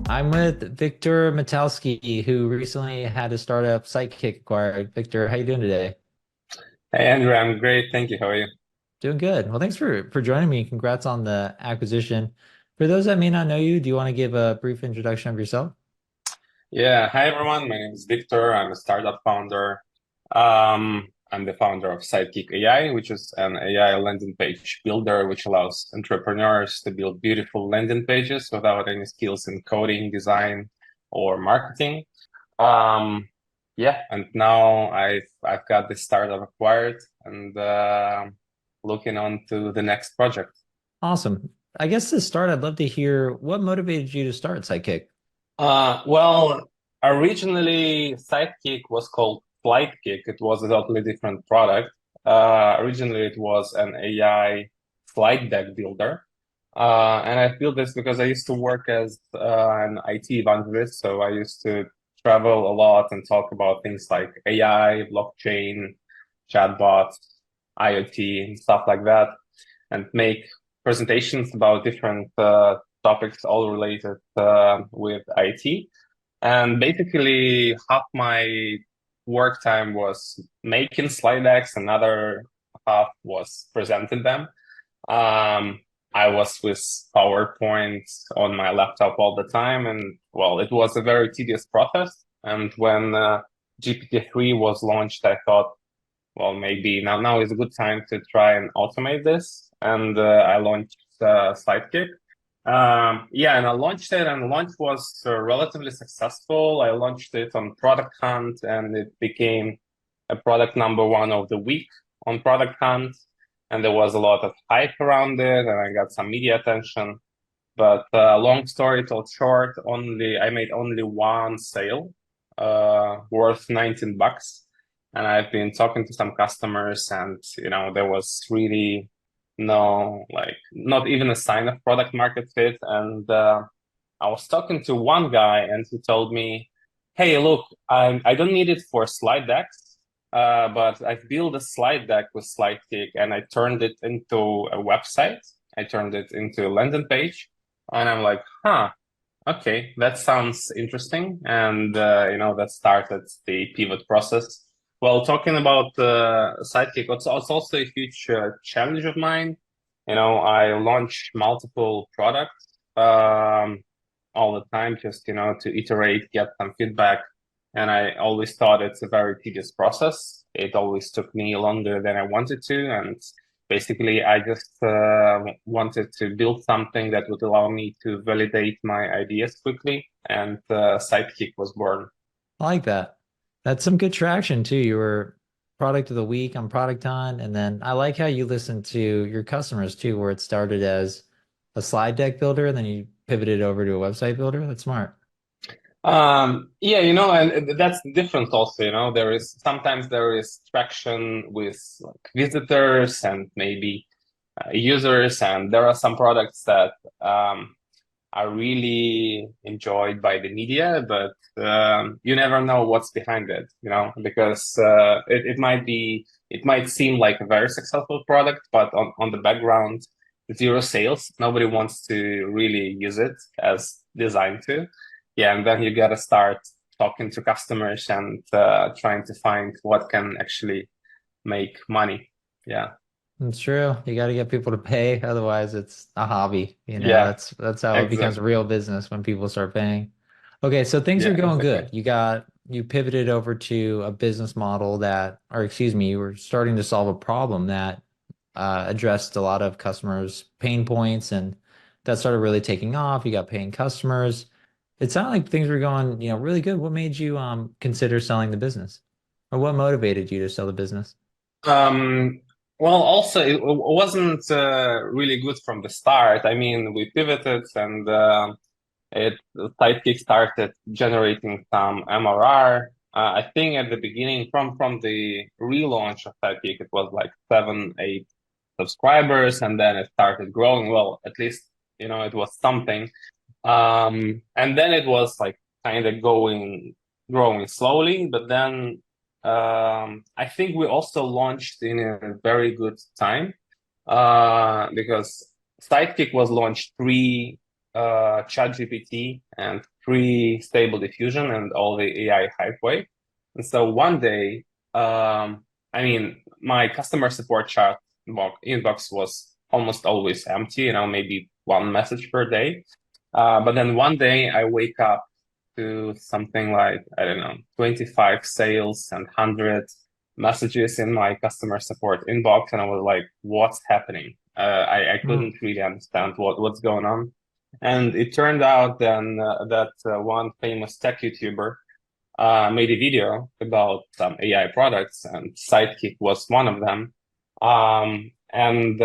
I'm with Viktor Metelskiy, who recently had his startup Sitekick acquired. Victor, how you doing today? Hey Andrew, I'm great. Thank you. How are you? Doing good. Well, thanks for joining me. Congrats on the acquisition. For those that may not know you, do you want to give a brief introduction of yourself? Yeah, hi everyone. My name is Viktor. I'm a startup founder. I'm the founder of Sitekick.ai, which is an AI landing page builder, which allows entrepreneurs to build beautiful landing pages without any skills in coding, design, or marketing. Um, yeah, and now I've got this startup acquired and looking on to the next project. Awesome. I guess to start, I'd love to hear what motivated you to start Sitekick. Well, originally Sidekick was called Slidekick. It was a totally different product. Originally, it was an AI slide deck builder. And I feel this because I used to work as an IT evangelist. So I used to travel a lot and talk about things like AI, blockchain, chatbots, IoT, and stuff like that, and make presentations about different topics all related with IT. And basically, half my work time was making slide decks, another half was presenting them. Um, I was with PowerPoint on my laptop all the time, and well, it was a very tedious process. And when GPT-3 was launched, I thought, well, maybe now is a good time to try and automate this. And I launched Slidekick. Yeah, and I launched it, and the launch was relatively successful. I launched it on Product Hunt, and it became a product number one of the week on Product Hunt. And there was a lot of hype around it, and I got some media attention. But long story told short, I made only one sale, worth 19 bucks. And I've been talking to some customers, and there was really no, like, not even a sign of product market fit. And I was talking to one guy, and he told me, "Hey, look, I don't need it for slide decks, but I've built a slide deck with Slidekick, and I turned it into a website. I turned it into a landing page." And I'm like, "Huh, okay, that sounds interesting." And that started the pivot process. Well, talking about Sidekick, it's also a huge challenge of mine. I launch multiple products all the time, just to iterate, get some feedback. And I always thought it's a very tedious process. It always took me longer than I wanted to, and basically, I just wanted to build something that would allow me to validate my ideas quickly, and Sidekick was born. I like that. That's some good traction too. You were product of the week on Product Hunt, and then I like how you listen to your customers too, where it started as a slide deck builder, and then you pivoted over to a website builder. That's smart. Yeah, and that's the difference also, there is traction with like visitors and maybe users, and there are some products that are really enjoyed by the media, but you never know what's behind it, because it might seem like a very successful product, but on the background, zero sales. Nobody wants to really use it as designed to. Yeah, and then you got to start talking to customers and trying to find what can actually make money. Yeah, It's true. You got to get people to pay, otherwise it's a hobby. yeah, That's how it becomes a exactly. real business when people start paying. Okay, so things are Yeah, going exactly. good. You pivoted over to a business model that, or excuse me, you were starting to solve a problem that addressed a lot of customers' pain points, and that started really taking off. You got paying customers. It sounded like things were going, really good. What made you consider selling the business? Or what motivated you to sell the business? Um, well, also it wasn't really good from the start. I mean, we pivoted, and it Sidekick started generating some MRR. I think at the beginning, from the relaunch of Sidekick, it was like 7, 8 subscribers, and then it started growing. Well, at least it was something. And then it was like kind of growing slowly, but then I think we also launched in a very good time because Sidekick was launched ChatGPT and pre-stable diffusion and all the AI hype wave. And so one day, I mean, my customer support chat inbox was almost always empty, maybe one message per day. But then one day I wake up to something like, I don't know, 25 sales and 100 messages in my customer support inbox. And I was like, what's happening? I couldn't really understand what's going on. And it turned out then that one famous tech YouTuber made a video about some AI products, and Sitekick was one of them. And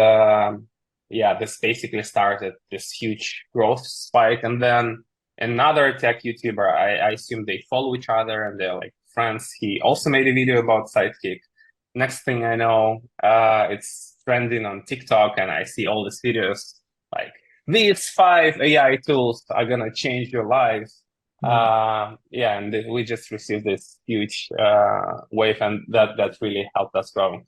yeah, this basically started this huge growth spike. And then another tech YouTuber, I assume they follow each other and they're like friends. He also made a video about Sitekick. Next thing I know, it's trending on TikTok, and I see all these videos like, these 5 AI tools are gonna change your life. Yeah, and we just received this huge wave, and that really helped us grow.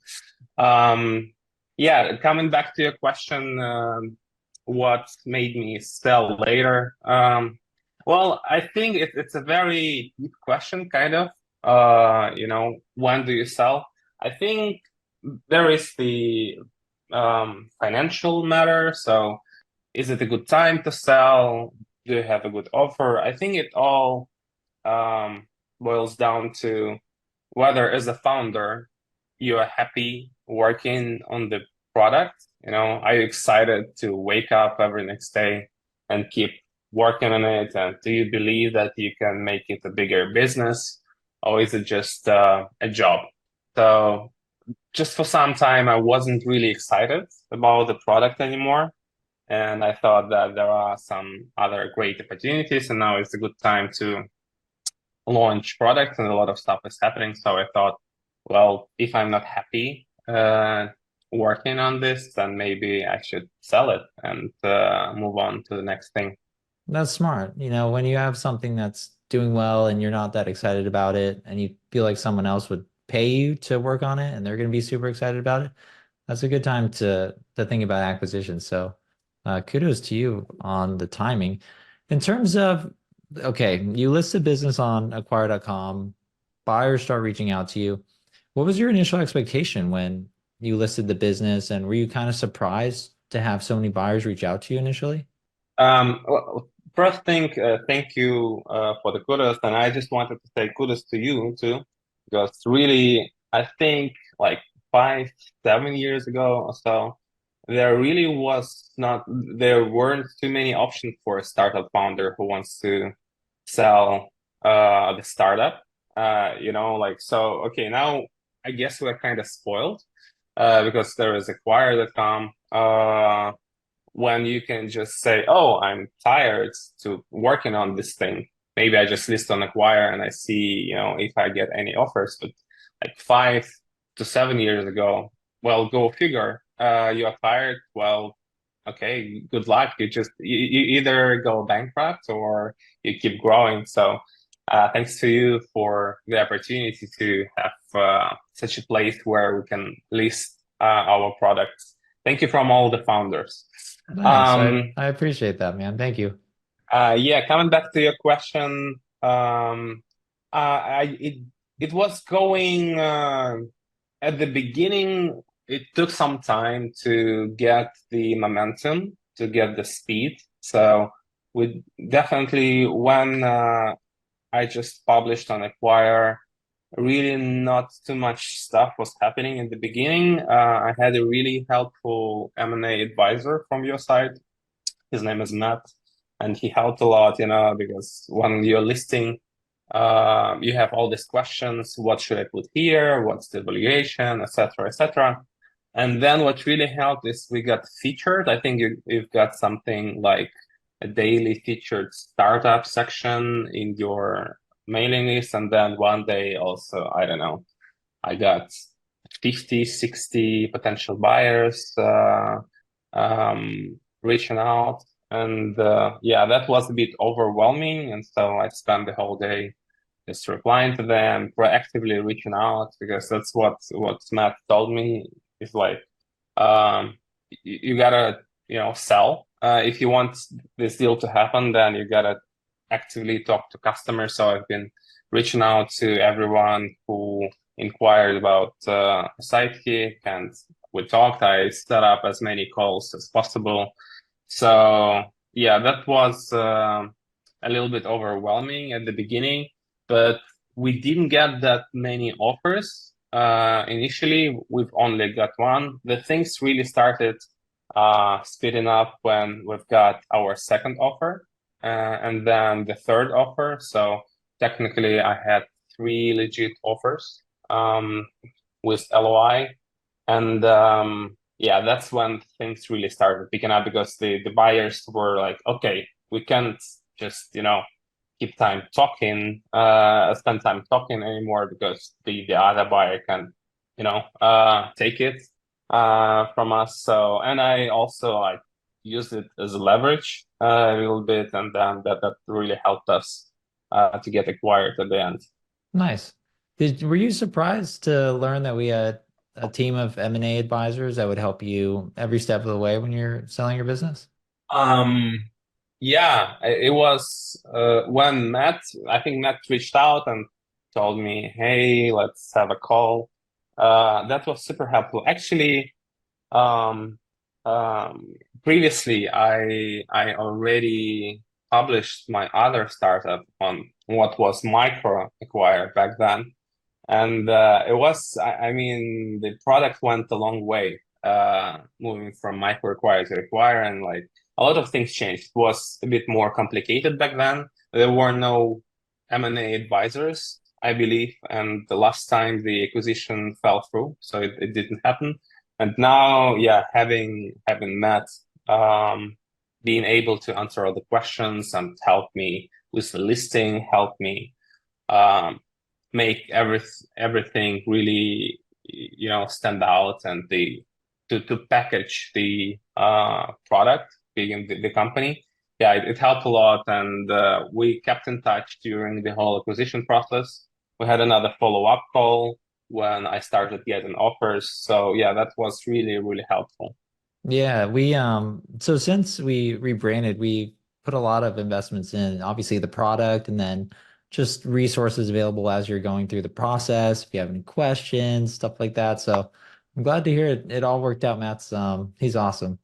Yeah, coming back to your question, what made me sell later? Well, I think it's a very deep question, kind of. When do you sell? I think there is the financial matter. So, is it a good time to sell? Do you have a good offer? I think it all boils down to whether, as a founder, you are happy working on the product. Are you excited to wake up every next day and keep working on it? And do you believe that you can make it a bigger business, or is it just a job? So just for some time, I wasn't really excited about the product anymore. And I thought that there are some other great opportunities, and now it's a good time to launch products, and a lot of stuff is happening. So I thought, well, if I'm not happy working on this, then maybe I should sell it and move on to the next thing. That's smart. When you have something that's doing well and you're not that excited about it, and you feel like someone else would pay you to work on it and they're going to be super excited about it, that's a good time to think about acquisition. So, kudos to you on the timing. In terms of, okay, you list a business on acquire.com, buyers start reaching out to you. What was your initial expectation when you listed the business, and were you kind of surprised to have so many buyers reach out to you initially? Well, first thing, thank you for the kudos, and I just wanted to say kudos to you too, because really, I think like 5, 7 years ago or so, there weren't too many options for a startup founder who wants to sell the startup. So okay, now I guess we're kind of spoiled because there is acquire.com. When you can just say, oh, I'm tired to working on this thing. Maybe I just list on Acquire and I see, if I get any offers. But like 5 to 7 years ago, well, go figure. You are tired. Well, okay, good luck. You either go bankrupt or you keep growing. So thanks to you for the opportunity to have such a place where we can list our products. Thank you from all the founders. Nice. I appreciate that, man. Thank you. Yeah, coming back to your question, it was going at the beginning. It took some time to get the momentum, to get the speed. So we definitely, when I just published on Acquire, really not too much stuff was happening in the beginning. I had a really helpful M&A advisor from your side. His name is Matt, and he helped a lot, because when you're listing, you have all these questions: what should I put here? What's the valuation, etc., etc. And then what really helped is we got featured. I think you've got something like a daily featured startup section in your mailing list. And then one day also, I don't know, I got 50, 60 potential buyers reaching out. And yeah, that was a bit overwhelming. And so I spent the whole day just replying to them, proactively reaching out, because that's what Matt told me is like, you gotta, sell if you want this deal to happen, then you gotta actively talk to customers. So I've been reaching out to everyone who inquired about Sitekick, and we talked. I set up as many calls as possible. So yeah, that was a little bit overwhelming at the beginning, but we didn't get that many offers. Initially, we've only got one. The things really started speeding up when we've got our second offer, and then the third offer. So technically, I had three legit offers with LOI, and yeah, that's when things really started picking up, because the buyers were like, okay, we can't just keep time talking, spend time talking anymore, because the other buyer can take it from us. So, and I also like used it as a leverage a little bit, and then that really helped us to get acquired at the end. Nice. Were you surprised to learn that we had a team of M&A advisors that would help you every step of the way when you're selling your business? Um, yeah, it was when I think Matt reached out and told me, hey, let's have a call. That was super helpful. Actually, um, um, previously I already published my other startup on what was micro acquire back then. And it was, I mean, the product went a long way, moving from micro acquire to acquire, and like a lot of things changed. It was a bit more complicated back then. There were no M&A advisors, I believe, and the last time the acquisition fell through, so it didn't happen. And now, yeah, having Matt, being able to answer all the questions and help me with the listing, help me um, make everything really stand out, and to package the product, being the company. Yeah, it helped a lot, and we kept in touch during the whole acquisition process. We had another follow-up call when I started getting offers. So yeah, that was really, really helpful. Yeah, we so since we rebranded, we put a lot of investments in obviously the product and then just resources available as you're going through the process. If you have any questions, stuff like that. So I'm glad to hear it all worked out. Matt's he's awesome.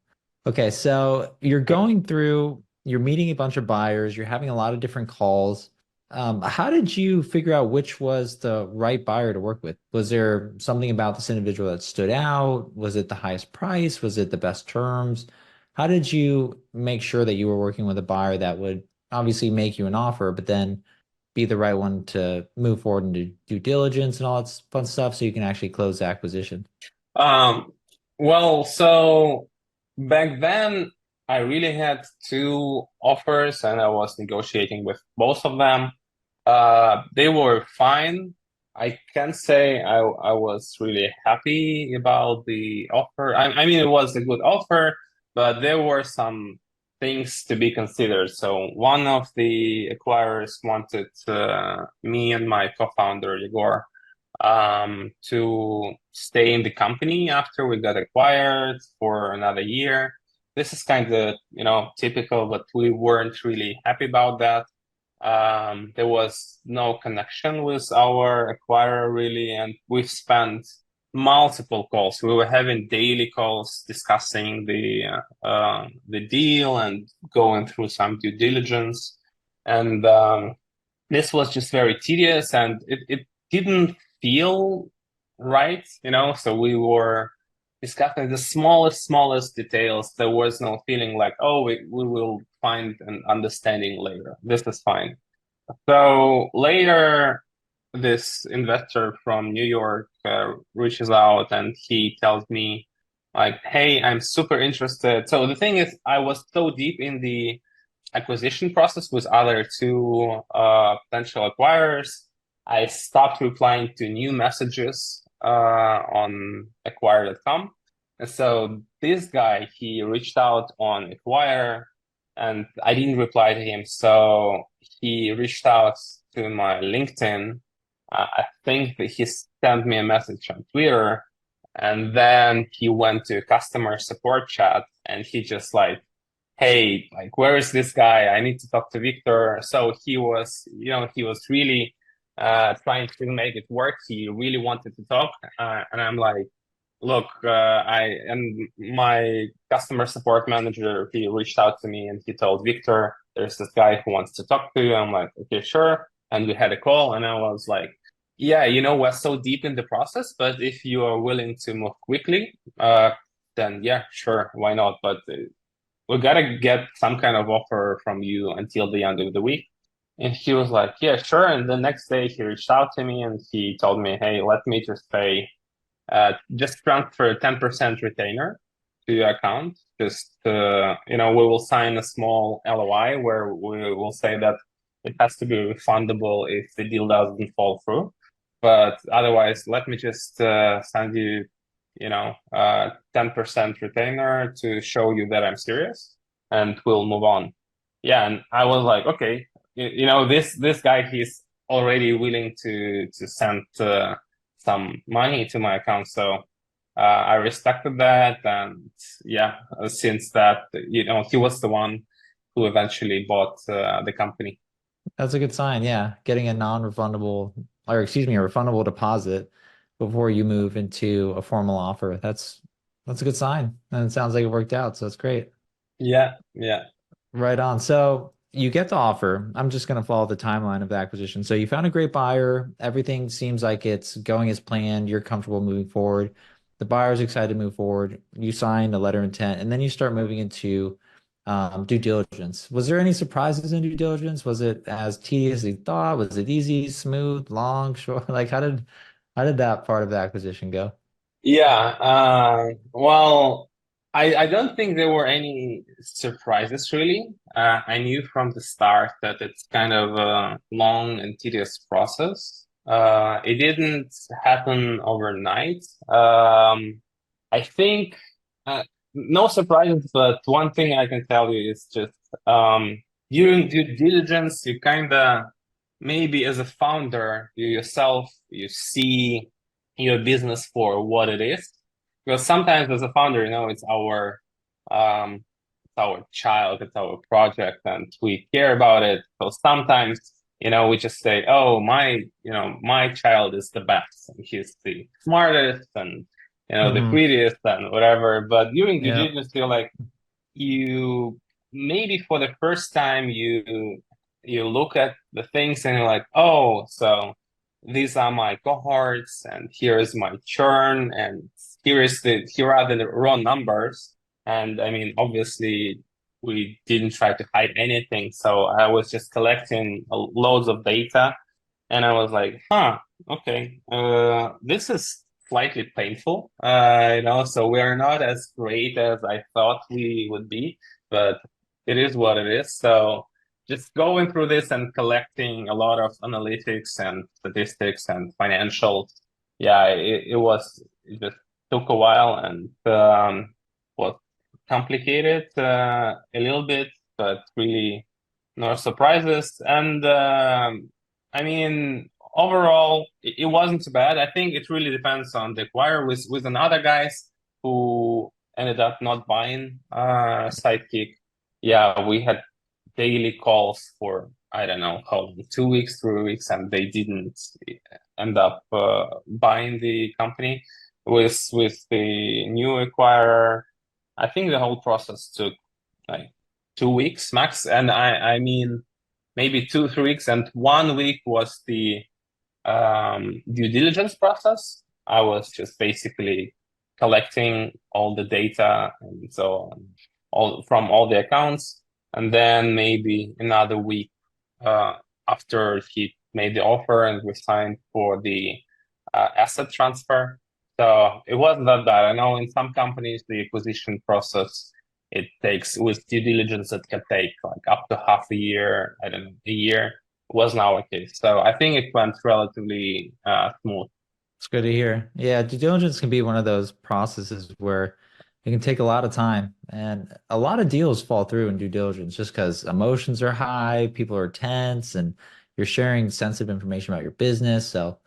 Okay, so you're going through, you're meeting a bunch of buyers, you're having a lot of different calls. How did you figure out which was the right buyer to work with? Was there something about this individual that stood out? Was it the highest price? Was it the best terms? How did you make sure that you were working with a buyer that would obviously make you an offer, but then be the right one to move forward and do due diligence and all that fun stuff so you can actually close the acquisition? Um, well, so back then I really had two offers, and I was negotiating with both of them. They were fine. I can say I was really happy about the offer. I mean, it was a good offer, but there were some things to be considered. So one of the acquirers wanted me and my co-founder, Igor, to stay in the company after we got acquired for another year. This is kind of, typical, but we weren't really happy about that. There was no connection with our acquirer really, and we've spent multiple calls. We were having daily calls discussing the deal and going through some due diligence, and this was just very tedious, and it didn't feel right, So we were discussing the smallest details. There was no feeling like, oh, we will find an understanding later. This is fine. So later, this investor from New York reaches out, and he tells me, like, hey, I'm super interested. So the thing is, I was so deep in the acquisition process with other two potential acquirers, I stopped replying to new messages on acquire.com. And so this guy, he reached out on Acquire, and I didn't reply to him. So he reached out to my LinkedIn. I think that he sent me a message on Twitter, and then he went to customer support chat, and he just like hey, like, where is this guy? I need to talk to Viktor. So he was, he was really trying to make it work. He really wanted to talk. And I'm like, look, and my customer support manager, he reached out to me and he told Viktor, there's this guy who wants to talk to you. I'm like, okay, sure. And we had a call and I was like, yeah, we're so deep in the process, but if you are willing to move quickly, then yeah, sure, why not? But we gotta get some kind of offer from you until the end of the week. And he was like, yeah, sure. And the next day he reached out to me and he told me, hey, let me just pay, just transfer a 10% retainer to your account. Just, we will sign a small LOI where we will say that it has to be refundable if the deal doesn't fall through. But otherwise, let me just send you 10% retainer to show you that I'm serious and we'll move on. Yeah. And I was like, okay, this guy, he's already willing to send some money to my account. So I respected that. And yeah, since that, he was the one who eventually bought the company. That's a good sign. Yeah. Getting a non-refundable, or excuse me, a refundable deposit before you move into a formal offer. That's a good sign. And it sounds like it worked out. So that's great. Yeah. Yeah. Right on. So you get the offer. I'm just going to follow the timeline of the acquisition. So you found a great buyer. Everything seems like it's going as planned. You're comfortable moving forward. The buyer's excited to move forward. You signed a letter of intent, and then you start moving into due diligence. Was there any surprises in due diligence? Was it as tedious as you thought? Was it easy, smooth, long, short? Like how did that part of the acquisition go? Yeah, well, I don't think there were any surprises really. I knew from the start that it's kind of a long and tedious process. It didn't happen overnight. I think no surprises, but one thing I can tell you is just during due diligence, you kind of maybe as a founder, you yourself, you see your business for what it is. Because sometimes as a founder, it's our child, it's our project, and we care about it. So sometimes, we just say, oh, my child is the best, and he's the smartest, and the Hmm. prettiest, and whatever. But during due Yeah. diligence, feel like you maybe for the first time you look at the things and you're like, oh, so these are my cohorts and here is my churn and here are the raw numbers. And I mean, obviously we didn't try to hide anything. So I was just collecting loads of data and I was like, huh, okay, this is slightly painful. So we are not as great as I thought we would be, but it is what it is. So just going through this and collecting a lot of analytics and statistics and financials, yeah, it just took a while and was complicated a little bit, but really no surprises. And I mean, overall, it wasn't too bad. I think it really depends on the acquirer. With another guys who ended up not buying Sidekick. Yeah, we had daily calls for I don't know how long, 2 weeks, 3 weeks, and they didn't end up buying the company. With the new acquirer, I think the whole process took like 2 weeks max, and I mean maybe 2 3 weeks, and 1 week was the due diligence process. I was just basically collecting all the data and so on, all from all the accounts, and then maybe another week uh, after he made the offer and we signed for the asset transfer. So it wasn't that bad. I know in some companies the acquisition process it takes with due diligence it can take like up to half a year, I don't know, a year was not our case. So I think it went relatively smooth. It's good to hear. Yeah, due diligence can be one of those processes where it can take a lot of time, and a lot of deals fall through in due diligence just because emotions are high, people are tense, and you're sharing sensitive information about your business. So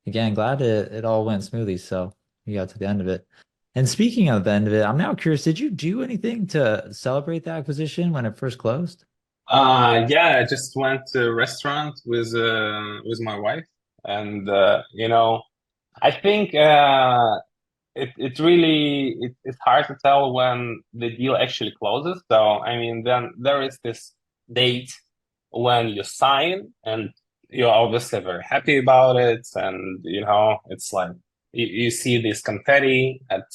again, glad it all went smoothly. So you got to the end of it. And speaking of the end of it, I'm now curious, did you do anything to celebrate the acquisition when it first closed? Yeah, I just went to a restaurant with my wife, and I think it really it's hard to tell when the deal actually closes. So I mean, then there is this date when you sign, and you're obviously very happy about it, and it's like you see this confetti at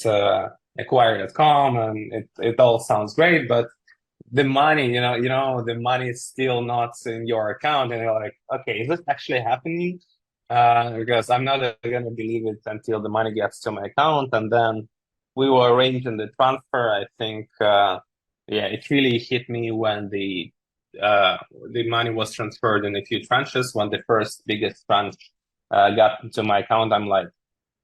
acquire.com, and it all sounds great, but the money, the money is still not in your account, and you're like, okay, is this actually happening? Because I'm not gonna believe it until the money gets to my account, and then we were arranging the transfer. I think, yeah, it really hit me when uh, the money was transferred in a few tranches. When the first biggest tranche got to my account, I'm like,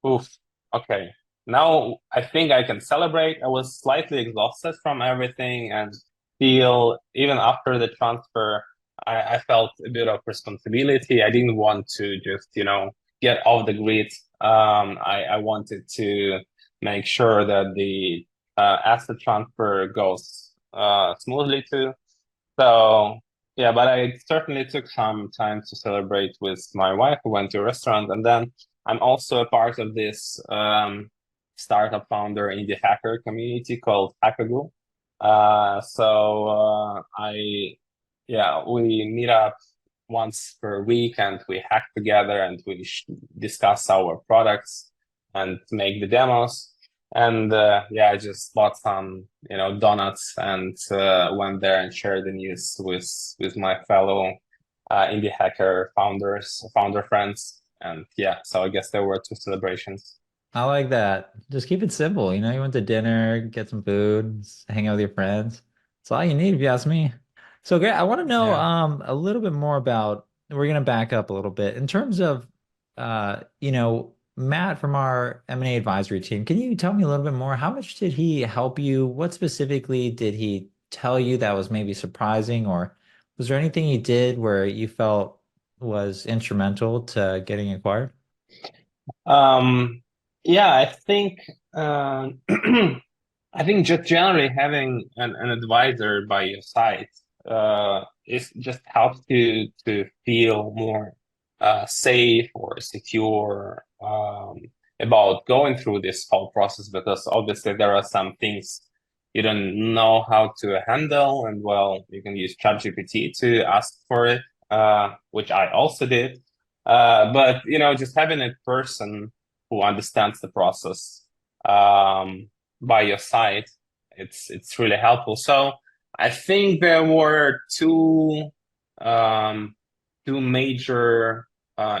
oof, okay. Now I think I can celebrate. I was slightly exhausted from everything, and feel even after the transfer, I felt a bit of responsibility. I didn't want to just, get off the grid. I wanted to make sure that the asset transfer goes smoothly too. So yeah, but I certainly took some time to celebrate with my wife. We went to a restaurant, and then I'm also a part of this startup founder indie hacker community called Hackago. We meet up once per week, and we hack together, and we discuss our products and make the demos. And yeah, I just bought some, donuts, and went there and shared the news with my fellow indie hacker founder friends. And yeah, so I guess there were two celebrations. I like that. Just keep it simple. You went to dinner, get some food, hang out with your friends. That's all you need, if you ask me. So great. I want to know Yeah. a little bit more about, we're gonna back up a little bit in terms of Matt from our M&A advisory team. Can you tell me a little bit more? How much did he help you? What specifically did he tell you that was maybe surprising, or was there anything he did where you felt was instrumental to getting acquired? Um, yeah, I think I think just generally having an advisor by your side is just helps you to feel more safe or secure about going through this whole process, because obviously there are some things you don't know how to handle, and well, you can use ChatGPT to ask for it, which I also did. But just having a person who understands the process by your side, it's really helpful. So I think there were um, two major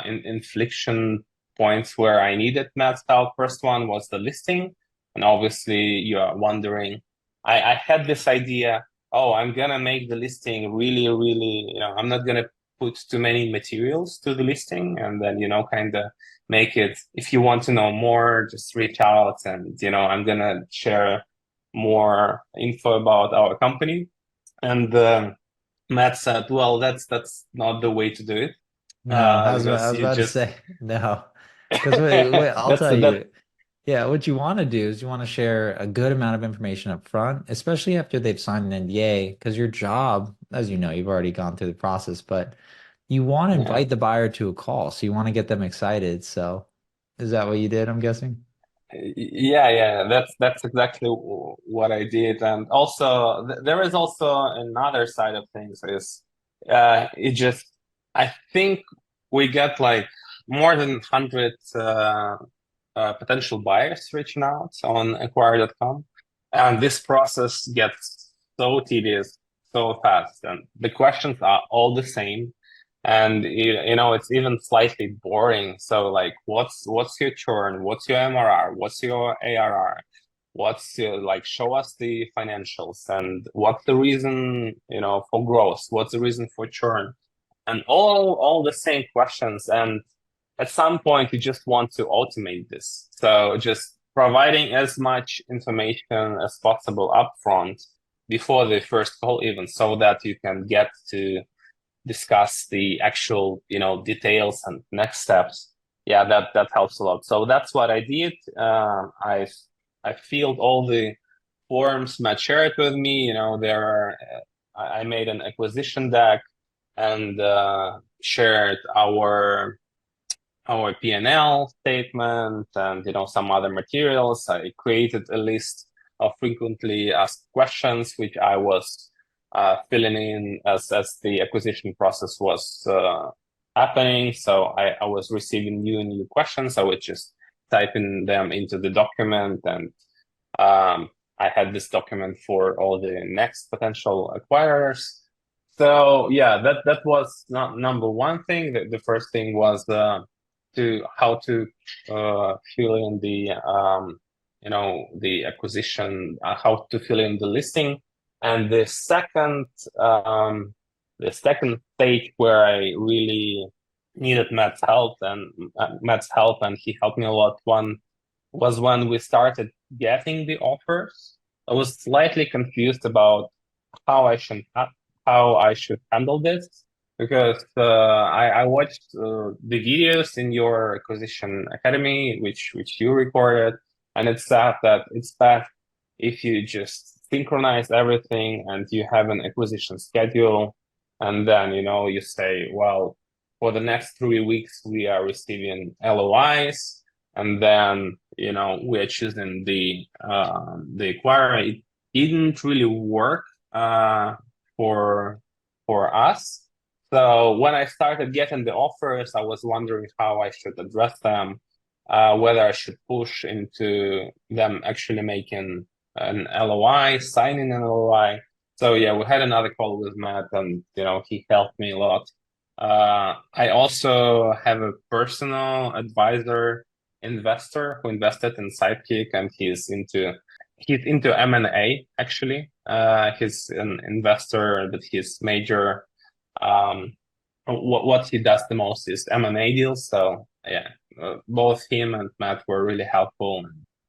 inflection points where I needed Matt's help. First one was the listing, and obviously you are wondering. I had this idea. Oh, I'm gonna make the listing really, really. I'm not gonna put too many materials to the listing, and then kind of make it, if you want to know more, just reach out, and I'm gonna share more info about our company. And Matt said, well, that's not the way to do it, No, I because was you about to just say no. Because wait, I'll tell that. you. Yeah, what you want to do is you want to share a good amount of information up front, especially after they've signed an NDA, because your job, as you know, you've already gone through the process, but you want to Yeah. invite the buyer to a call, so you want to get them excited. So is that what you did, I'm guessing? Yeah, that's exactly what I did. And also there is also another side of things is it just, I think we get like more than 100 potential buyers reaching out on acquire.com, and this process gets so tedious so fast, and the questions are all the same, and it's even slightly boring. So like, what's your churn, what's your MRR, what's your ARR, what's your, like, show us the financials, and what's the reason for growth, what's the reason for churn, and all the same questions. And at some point you just want to automate this, so just providing as much information as possible upfront before the first call, even, so that you can get to discuss the actual details and next steps. Yeah, that helps a lot. So that's what I did. I I filled all the forms Matt shared with me. There are I made an acquisition deck and shared our P&L statement and some other materials. I created a list of frequently asked questions, which I was filling in as the acquisition process was happening. So I was receiving new questions. I would just type in them into the document, and I had this document for all the next potential acquirers. So yeah, that was not number one thing. The first thing was how to fill in the acquisition, how to fill in the listing, and the second stage where I really needed Matt's help, and he helped me a lot. One was when we started getting the offers. I was slightly confused about how I should handle this, because I watched the videos in your acquisition academy, which you recorded, and it's sad that it's best if you just synchronize everything and you have an acquisition schedule, and then you say, well, for the next 3 weeks we are receiving LOIs, and then we are choosing the acquirer. It didn't really work for us. So when I started getting the offers, I was wondering how I should address them, whether I should push into them actually making an LOI, signing an LOI. So yeah, we had another call with Matt, and he helped me a lot. I also have a personal advisor, investor, who invested in Sitekick, and he's into M&A actually. He's an investor, but his major what he does the most is M&A deals. So yeah, both him and Matt were really helpful.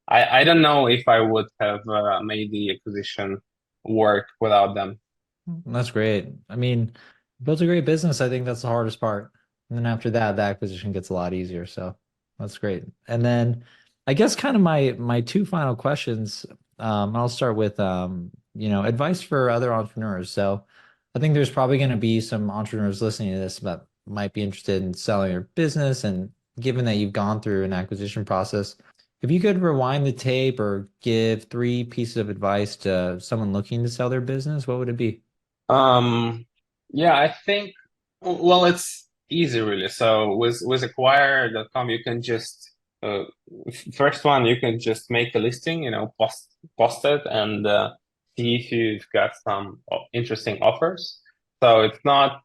I don't know if I would have made the acquisition work without them. That's great. I mean, built a great business. I think that's the hardest part. And then after that, the acquisition gets a lot easier. So that's great. And then I guess kind of my two final questions. I'll start with advice for other entrepreneurs. So I think there's probably going to be some entrepreneurs listening to this that might be interested in selling their business. And given that you've gone through an acquisition process, if you could rewind the tape or give three pieces of advice to someone looking to sell their business, what would it be? Yeah, I think, well, it's easy really. So with acquire.com, you can just first one, you can just make a listing, post it, and see if you've got some interesting offers. So it's not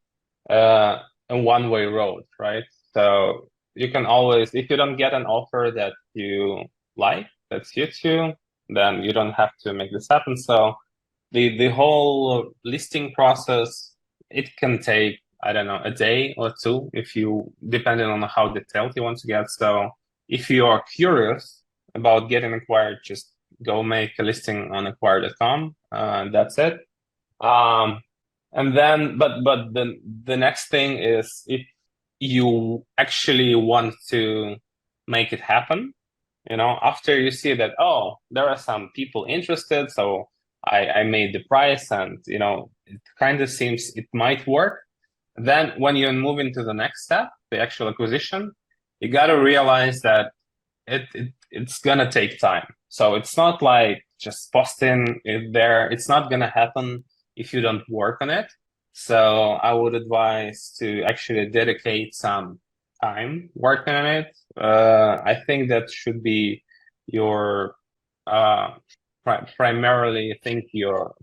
a one-way road, right? So you can always, if you don't get an offer that you like, that suits you, then you don't have to make this happen. So the whole listing process, it can take, I don't know, a day or two, if you, depending on how detailed you want to get. So if you are curious about getting acquired, just go make a listing on acquire.com. That's it. And then, but the next thing is, if you actually want to make it happen, after you see that, oh, there are some people interested, so I made the price, and it kind of seems it might work. Then when you move into the next step, the actual acquisition, you got to realize that it's gonna take time. So it's not like just posting it there. It's not gonna happen if you don't work on it. So I would advise to actually dedicate some time working on it. I think that should be your primarily think your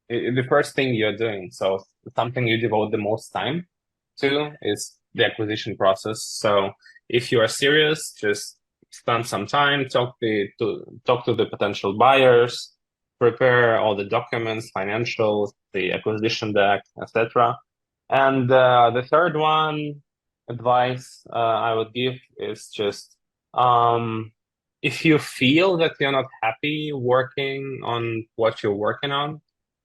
the first thing you're doing. So something you devote the most time to is the acquisition process. So if you are serious, just spend some time, talk to the potential buyers, prepare all the documents, financials, the acquisition deck, etc. And the third one advice I would give is just, if you feel that you're not happy working on what you're working on,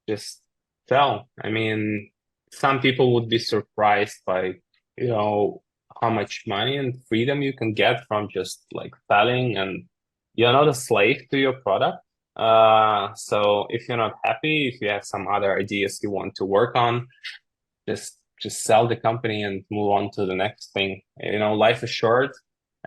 just tell. I mean, some people would be surprised by, you know, how much money and freedom you can get from just like selling and you're not a slave to your product. So if you're not happy, if you have some other ideas you want to work on, just sell the company and move on to the next thing. Life is short,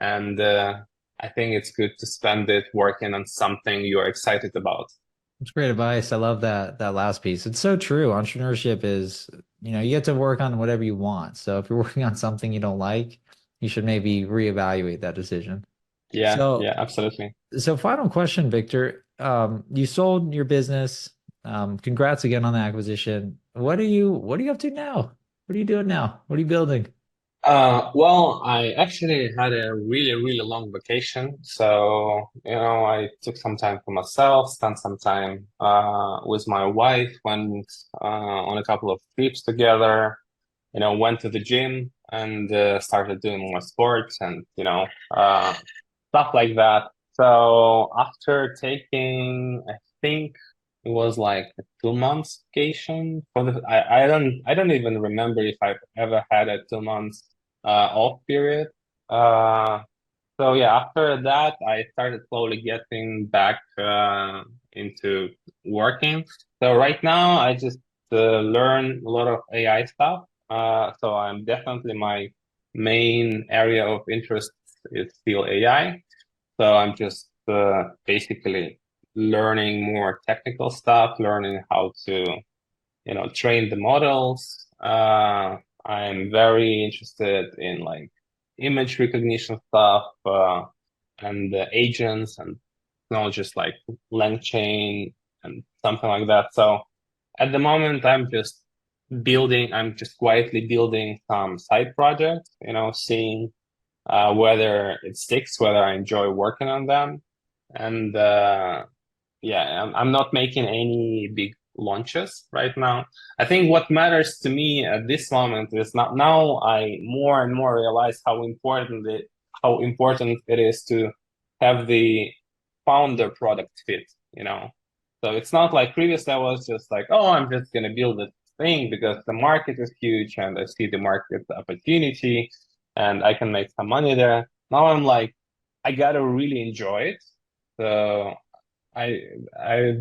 and I think it's good to spend it working on something you're excited about. It's great advice. I love that last piece. It's so true. Entrepreneurship is, you get to work on whatever you want. So if you're working on something you don't like, you should maybe reevaluate that decision. Yeah, So yeah, absolutely. so final question, Victor. You sold your business. Congrats again on the acquisition. What are you up to now? What are you doing now? What are you building? Well, I actually had a really, really long vacation. So, I took some time for myself, spent some time with my wife, went on a couple of trips together, went to the gym and started doing more sports and, stuff like that. So after taking, I think it was like a 2 months vacation for I don't even remember if I've ever had a 2 months off period. Uh, so yeah, after that, I started slowly getting back into working. So right now, I just learn a lot of AI stuff. So I'm definitely my main area of interest is still AI. So I'm just basically learning more technical stuff, learning how to train the models. I'm very interested in like image recognition stuff and agents and technologies like LangChain and something like that. So at the moment, I'm just quietly building some side projects, seeing whether it sticks, whether I enjoy working on them. And yeah, I'm not making any big launches right now. I think what matters to me at this moment is not now I more and more realize how important it is to have the founder product fit. So it's not like previously I was just like, oh, I'm just gonna build this thing because the market is huge and I see the market opportunity and I can make some money there. Now I'm like, I gotta really enjoy it. So I I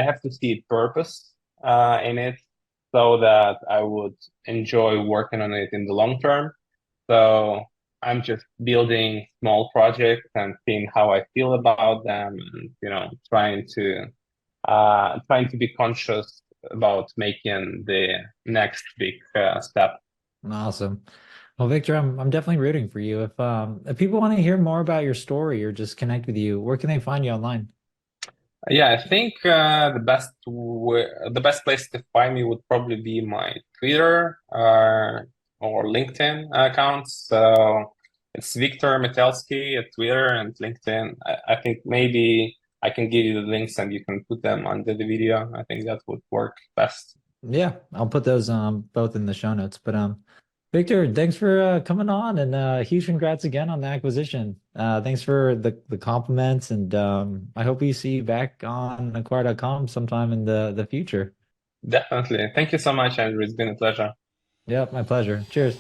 have to see purpose in it so that I would enjoy working on it in the long term. So I'm just building small projects and seeing how I feel about them and trying to be conscious about making the next big step. Awesome. Well, Victor, I'm definitely rooting for you. If people want to hear more about your story or just connect with you, where can they find you online? Yeah, I think the best place to find me would probably be my Twitter or LinkedIn accounts. So it's Viktor Metelskiy at Twitter and LinkedIn. I think maybe I can give you the links and you can put them under the video. I think that would work best. Yeah, I'll put those both in the show notes. But Victor, thanks for coming on and huge congrats again on the acquisition. Thanks for the compliments and I hope we see you back on acquire.com sometime in the future. Definitely. Thank you so much, Andrew. It's been a pleasure. Yep, my pleasure. Cheers.